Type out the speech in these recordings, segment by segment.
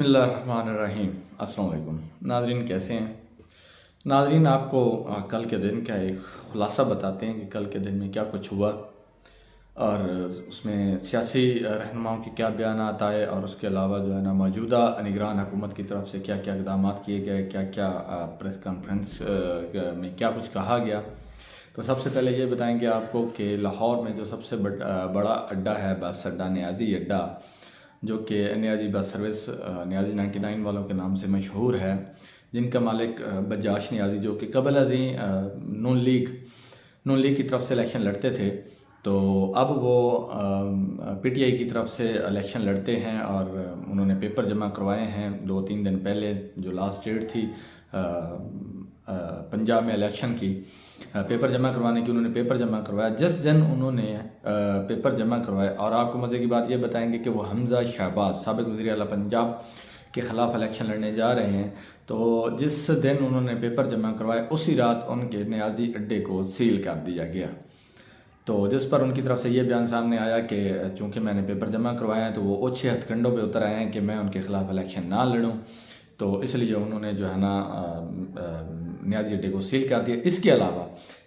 बिस्मिल्लाहिर्रहमानिर्रहीम। अस्सलाम वालेकुम नाज़रीन, कैसे हैं नाज़रीन। आपको कल के दिन का एक ख़ुलासा बताते हैं कि कल के दिन में क्या कुछ हुआ और उसमें सियासी रहनुमाओं के क्या बयानात आए और उसके अलावा जो है ना मौजूदा निगरान हुकूमत की तरफ से क्या क्या इक़दाम किए गए, क्या क्या प्रेस कॉन्फ्रेंस में क्या कुछ कहा गया। तो सबसे पहले ये बताएंगे आपको कि लाहौर में जो सबसे बड़ा अड्डा है, बस अड्डा न्याजी अड्डा, जो कि न्याजी बस सर्विस न्याजी 99 वालों के नाम से मशहूर है, जिनका मालिक बजाज न्याजी, जो कि कबल अज़ीं नून लीग की तरफ से इलेक्शन लड़ते थे, तो अब वो पीटीआई की तरफ से इलेक्शन लड़ते हैं और उन्होंने पेपर जमा करवाए हैं 2-3 दिन पहले, जो लास्ट डेट थी पंजाब में इलेक्शन की। पेपर जमा करवाने की उन्होंने पेपर जमा करवाया। जिस दिन उन्होंने पेपर जमा करवाए, और आपको मज़े की बात ये बताएंगे कि वो हमज़ा शहबाज साबिक़ वज़ीर आला पंजाब के ख़िलाफ़ इलेक्शन लड़ने जा रहे हैं। तो जिस दिन उन्होंने पेपर जमा करवाए उसी रात उनके न्याजी अड्डे को सील कर दिया गया। तो जिस पर उनकी तरफ से ये बयान सामने आया कि चूँकि मैंने पेपर जमा करवाए हैं तो वो ओछे हथकंडों पे उतर आए हैं कि मैं उनके ख़िलाफ़ इलेक्शन ना लड़ूँ, तो इसलिए उन्होंने जो है ना न्याजी अड्डे को सील कर दिया। इसके अलावा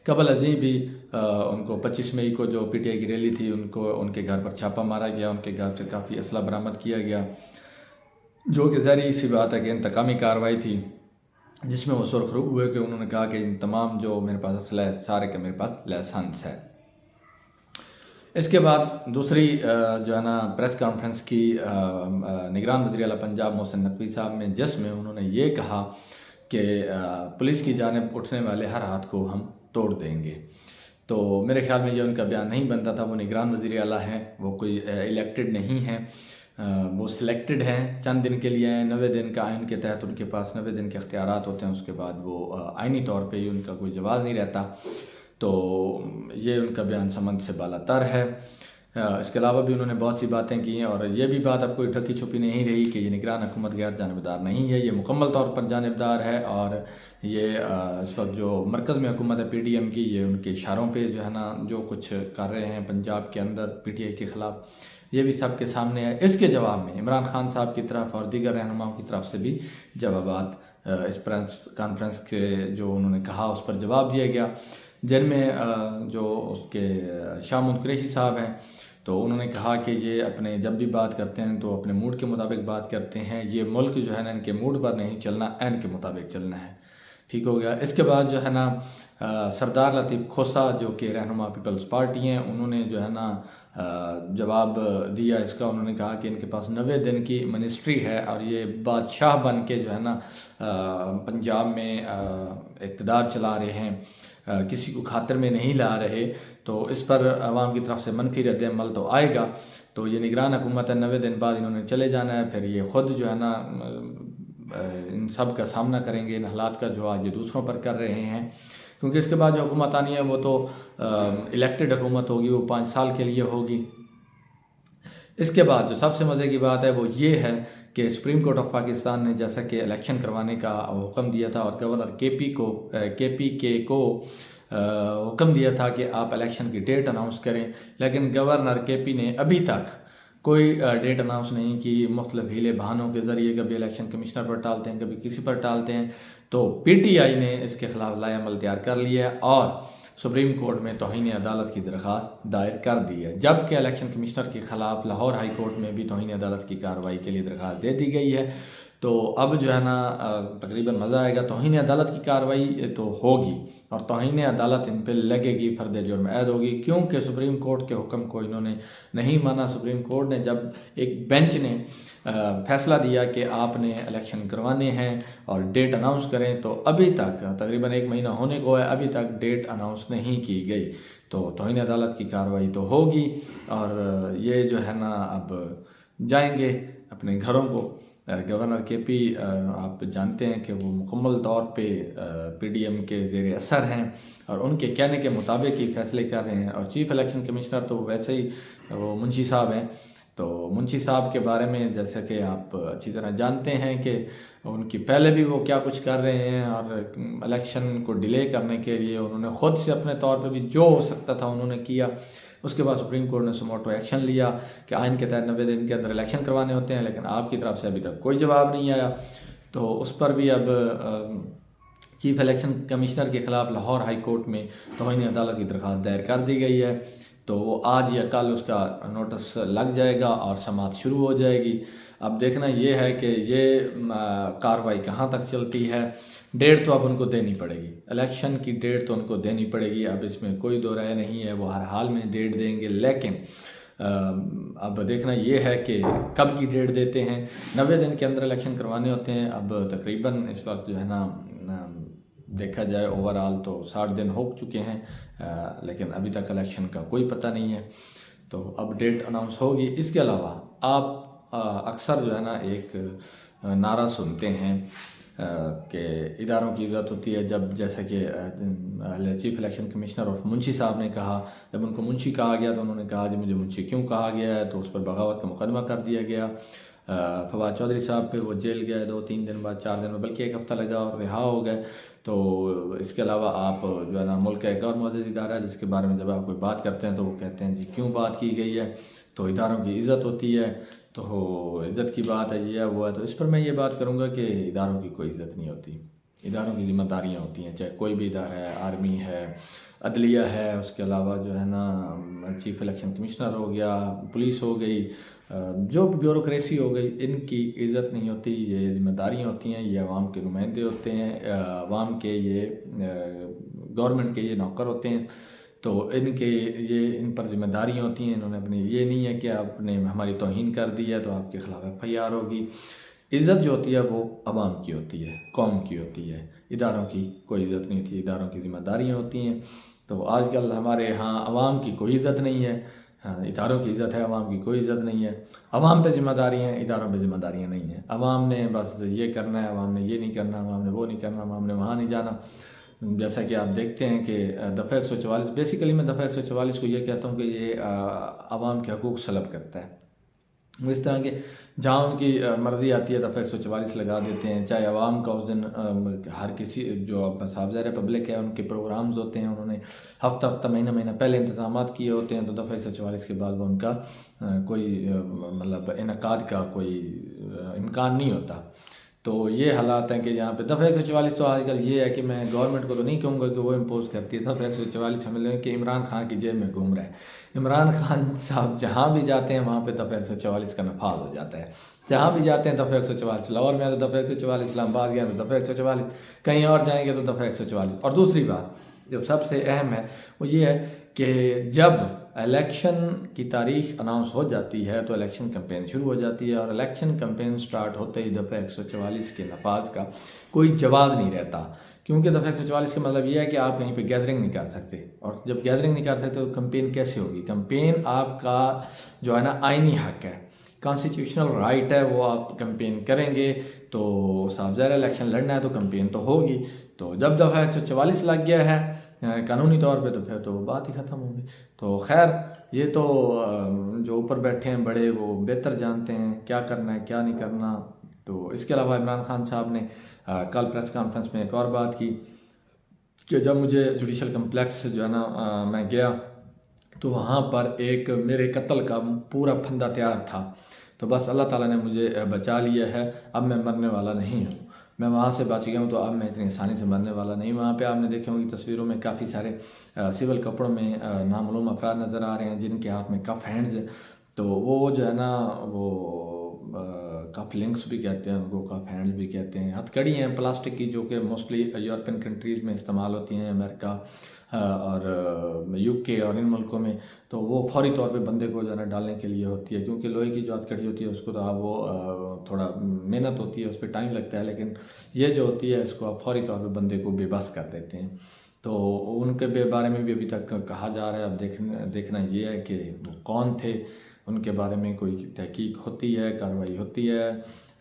कबल अज़ीं भी उनको 25 मई को जो पीटीआई की रैली थी उनको उनके घर पर छापा मारा गया, उनके घर से काफ़ी असला बरामद किया गया, जो कि ज़ाहिर सी बात है कि इंतकामी कार्रवाई थी, जिसमें वो सुरखरू हुए कि उन्होंने कहा कि इन तमाम जो मेरे पास असला है सारे के मेरे पास लाइसेंस है। इसके बाद दूसरी जो है ना प्रेस कॉन्फ्रेंस की निगरान वज़ीर आला पंजाब मोहसिन नकवी साहब में, जिसमें उन्होंने ये कहा कि पुलिस की जानिब उठने वाले हर हाथ को हम तोड़ देंगे। तो मेरे ख्याल में ये उनका बयान नहीं बनता था। वो निगरान वज़ीर आला हैं, वो कोई इलेक्टेड नहीं हैं, वो सिलेक्टेड हैं, चंद दिन के लिए हैं। 90 दिन का आइन के तहत उनके पास 90 दिन के अख्तियारात होते हैं, उसके बाद वो आइनी तौर पे ही उनका कोई जवाब नहीं रहता। तो ये उनका बयान समझ से बालातर है। इसके अलावा भी उन्होंने बहुत सी बातें की हैं और ये भी बात अब कोई ढकी छुपी नहीं रही कि ये निगरान हुकूमत गैर जानिबदार नहीं है, ये मुकम्मल तौर पर जानिबदार है। और ये इस वक्त जो मरकज़ में हुकूमत है पीडीएम की, ये उनके इशारों पे जो है ना जो कुछ कर रहे हैं पंजाब के अंदर पीटीआई के ख़िलाफ़, ये भी सबके सामने है। इसके जवाब में इमरान खान साहब की तरफ और दीगर रहनुमाओं की तरफ से भी जवाबात इस प्रेस कॉन्फ्रेंस के जो उन्होंने कहा उस पर जवाब दिया गया, जिनमें जो उसके शाह कुरैशी साहब हैं, तो उन्होंने कहा कि ये अपने जब भी बात करते हैं तो अपने मूड के मुताबिक बात करते हैं, ये मुल्क जो है ना इनके मूड पर नहीं चलना, ऐन के मुताबिक चलना है। ठीक हो गया। इसके बाद जो है ना सरदार लतीफ़ खोसा जो कि रहनुमा पीपल्स पार्टी हैं, उन्होंने जो है ना जवाब दिया इसका। उन्होंने कहा कि इनके पास 90 दिन की मिनिस्ट्री है और ये बादशाह बन के जो है ना पंजाब में इक़्तिदार चला रहे हैं, किसी को खातिर में नहीं ला रहे। तो इस पर आवाम की तरफ से मनफी रद्द-ए-अमल तो आएगा। तो ये निगरान हुकूमत है, 90 दिन बाद इन्होंने चले जाना है, फिर ये ख़ुद जो है ना इन सब का सामना करेंगे, इन हालात का जो आज ये दूसरों पर कर रहे हैं। क्योंकि इसके बाद जो हुकूमत आनी है वो तो इलेक्टेड हुकूमत होगी, वो 5 साल के लिए होगी। इसके बाद जो सबसे मज़े की बात है वो ये है कि सुप्रीम कोर्ट ऑफ पाकिस्तान ने जैसा कि इलेक्शन करवाने का हुक्म दिया था और गवर्नर KPK को हुक्म दिया था कि आप इलेक्शन की डेट अनाउंस करें, लेकिन गवर्नर KP ने अभी तक कोई डेट अनाउंस नहीं की। मुख्तलिफ हीले बहानों के ज़रिए कभी इलेक्शन कमिश्नर पर टालते हैं, कभी किसी पर टालते हैं। तो PTI ने इसके ख़िलाफ़ लाएअमल तैयार कर लिया है और सुप्रीम कोर्ट में तौहीन अदालत की दरख्वास्त दायर कर दी है, जबकि इलेक्शन कमिश्नर के ख़िलाफ़ लाहौर हाई कोर्ट में भी तौहीन अदालत की कार्रवाई के लिए दरख्वास्त दे दी गई है। तो अब जो है ना तकरीबन मज़ा आएगा। तौहीन अदालत की कार्रवाई तो होगी और तौहीन अदालत इन पर लगेगी, फ़र्द जुर्म ऐद होगी, क्योंकि सुप्रीम कोर्ट के हुक्म को इन्होंने नहीं माना। सुप्रीम कोर्ट ने जब एक बेंच ने फैसला दिया कि आपने इलेक्शन करवाने हैं और डेट अनाउंस करें, तो अभी तक तकरीबन 1 महीना होने को है, अभी तक डेट अनाउंस नहीं की गई। तो तौहीन अदालत की कार्रवाई तो होगी और ये जो है ना अब जाएंगे अपने घरों को। गवर्नर KP आप जानते हैं कि वो मुकम्मल तौर पे PDM के ज़ेर असर हैं और उनके कहने के मुताबिक ही फैसले कर रहे हैं। और चीफ़ इलेक्शन कमिश्नर तो वैसे ही वो मुंशी साहब हैं। तो मुंशी साहब के बारे में जैसा कि आप अच्छी तरह जानते हैं कि उनकी पहले भी वो क्या कुछ कर रहे हैं और इलेक्शन को डिले करने के लिए उन्होंने ख़ुद से अपने तौर पे भी जो हो सकता था उन्होंने किया। उसके बाद सुप्रीम कोर्ट ने सुमोटो एक्शन लिया कि आइन के तहत 90 दिन के अंदर इलेक्शन करवाने होते हैं, लेकिन आपकी तरफ से अभी तक कोई जवाब नहीं आया। तो उस पर भी अब चीफ इलेक्शन कमिश्नर के ख़िलाफ़ लाहौर हाई कोर्ट में तौहीन अदालत की दरख्वास्त दायर कर दी गई है। तो वो आज या कल उसका नोटिस लग जाएगा और समाअत शुरू हो जाएगी। अब देखना ये है कि ये कार्रवाई कहाँ तक चलती है। डेट तो अब उनको देनी पड़ेगी, इलेक्शन की डेट तो उनको देनी पड़ेगी, अब इसमें कोई दो राय नहीं है, वो हर हाल में डेट देंगे। लेकिन अब देखना ये है कि कब की डेट देते हैं। 90 दिन के अंदर इलेक्शन करवाने होते हैं। अब तकरीबन इस वक्त जो है ना देखा जाए ओवरऑल तो 60 दिन हो चुके हैं, लेकिन अभी तक इलेक्शन का कोई पता नहीं है। तो अब डेट अनाउंस होगी। इसके अलावा आप अक्सर जो है ना एक नारा सुनते हैं कि इदारों की ज़रूरत होती है। जब जैसे कि चीफ इलेक्शन कमिश्नर और मुंशी साहब ने कहा, जब उनको मुंशी कहा गया तो उन्होंने कहा जी मुझे मुंशी क्यों कहा गया है, तो उस पर बगावत का मुकदमा कर दिया गया। फवाद चौधरी साहब पे वो जेल गए 2-3 दिन बाद, 4 दिन में, बल्कि 1 हफ़्ता लगा और रिहा हो गए। तो इसके अलावा आप जो है ना मुल्क का एक और मुअज़्ज़ज़ इदारा है जिसके बारे में जब आप कोई बात करते हैं तो वो कहते हैं जी क्यों बात की गई है। तो इदारों की इज़्ज़त होती है, तो इज़्ज़त की बात है, ये है वो है। तो इस पर मैं ये बात करूँगा कि इदारों की कोई इज़्ज़त नहीं होती, इदारों की ज़िम्मेदारियाँ होती हैं, चाहे कोई भी इदारा है, आर्मी है, अदलिया है, उसके अलावा जो है ना चीफ इलेक्शन कमिश्नर हो गया, पुलिस हो गई, जो ब्यूरोक्रेसी हो गई, इनकी इज़्ज़त नहीं होती। ये ज़िम्मेदारियाँ होती हैं, ये अवाम के नुमाइंदे होते हैं, अवाम के ये गवर्नमेंट के ये नौकर होते हैं। तो इनके ये इन पर ज़िम्मेदारियाँ होती हैं। इन्होंने अपनी, ये नहीं है कि आपने हमारी तौहीन कर दी है तो आपके ख़िलाफ़ FIR होगी। इज़्ज़त जो होती है वो अवाम की होती है, कौम की होती है, इदारों की कोई इज़्ज़त नहीं थी, इदारों की ज़िम्मेदारियाँ होती हैं। तो आजकल हमारे यहाँ अवाम की कोई इज़्ज़त नहीं है, हाँ इदारों की इज़्ज़त है, अवाम की कोई इज़्ज़त नहीं है। अवाम पे ज़िम्मेदारियाँ हैं, इदारों पे ज़िम्मेदारियाँ नहीं हैं। अवाम ने बस ये करना है, अवाम ने ये नहीं करना, अवाम ने वो नहीं करना, अवाम ने वहाँ नहीं जाना। जैसा कि आप देखते हैं कि दफ़ा 144, बेसिकली मैं दफ़ा 144 को ये कहता हूँ कि ये अवाम के हकूक़ सलब करता है। इस तरह के जहाँ उनकी मर्ज़ी आती है दफ़ा 144 लगा देते हैं। चाहे अवाम का उस दिन हर किसी जो साहबज़ार पब्लिक है उनके प्रोग्राम्स होते हैं, उन्होंने हफ़्ता महीना पहले इंतज़ाम किए होते हैं, तो दफ़ा 144 के बाद वो उनका कोई मतलब इनकाद का कोई इम्कान नहीं होता। तो ये हालात हैं कि यहाँ पे दफ़ा 144 तो आजकल ये है कि मैं गवर्नमेंट को तो नहीं कहूँगा कि वो इम्पोज़ करती है। दफ़ा 144 समझ लें कि इमरान खान की जेब में घूम रहा है। इमरान खान साहब जहाँ भी जाते हैं वहाँ पे दफ़ा 144 का नफाज हो जाता है। जहाँ भी जाते हैं दफ़ा 144, लाहौर में तो दफ़ा 144, इस्लामाबाद गया तो दफ़ा 144, कहीं और जाएंगे तो दफ़ा 144। और दूसरी बात जो सबसे अहम है वो ये है कि जब इलेक्शन की तारीख अनाउंस हो जाती है तो इलेक्शन कैंपेन शुरू हो जाती है, और इलेक्शन कैंपेन स्टार्ट होते ही दफ़ा 144 के नफाज का कोई जवाब नहीं रहता। क्योंकि दफ़ा 144 का मतलब ये है कि आप कहीं पे गैदरिंग नहीं कर सकते, और जब गैदरिंग नहीं कर सकते तो कैंपेन कैसे होगी। कैंपेन आपका जो है ना आइनी हक है, कॉन्स्टिट्यूशनल राइट है, वो आप कैंपेन करेंगे तो साहबज़ार इलेक्शन लड़ना है तो कैंपेन तो होगी। तो जब दफ़ा 144 लग गया है कानूनी तौर पे तो फिर तो वो बात ही ख़त्म होगी। तो खैर ये तो जो ऊपर बैठे हैं बड़े वो बेहतर जानते हैं क्या करना है क्या नहीं करना। तो इसके अलावा इमरान खान साहब ने कल प्रेस कॉन्फ्रेंस में एक और बात की कि जब मुझे जुडिशल कम्प्लेक्स जो है ना मैं गया तो वहाँ पर एक मेरे कत्ल का पूरा फंदा तैयार था। तो बस अल्लाह ताला ने मुझे बचा लिया है, अब मैं मरने वाला नहीं हूँ। मैं वहाँ से बच गया हूँ तो अब मैं इतनी आसानी से मरने वाला नहीं। वहाँ पे आपने देखे होंगे तस्वीरों में काफ़ी सारे सिविल कपड़ों में नामालूम अफराद नज़र आ रहे हैं जिनके हाथ में कफ हैंड्स हैं। तो वो जो है ना वो कफ लिंक्स भी कहते हैं उनको, कफ हैंड्स भी कहते हैं। हथकड़ी हैं प्लास्टिक की जो कि मोस्टली यूरोपियन कंट्रीज़ में इस्तेमाल होती हैं, अमेरिका और UK और इन मुल्कों में। तो वो फौरी तौर पे बंदे को जो है ना डालने के लिए होती है, क्योंकि लोहे की जो हथकड़ी होती है उसको तो आप वो थोड़ा मेहनत होती है, उस पर टाइम लगता है, लेकिन ये जो होती है इसको आप फौरी तौर पे बंदे को बेबस कर देते हैं। तो उनके बारे में भी अभी तक कहा जा रहा है। अब देखना ये है कि वो कौन थे, उनके बारे में कोई तहकीक होती है, कार्रवाई होती है,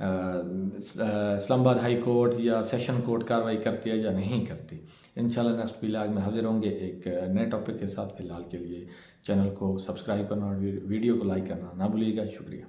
इस्लामाबाद हाई कोर्ट या सेशन कोर्ट कार्रवाई करती है या नहीं करती। इंशाल्लाह नेक्स्ट व्लॉग में हाजिर होंगे एक नए टॉपिक के साथ। फ़िलहाल के लिए चैनल को सब्सक्राइब करना और वीडियो को लाइक करना ना भूलिएगा। शुक्रिया।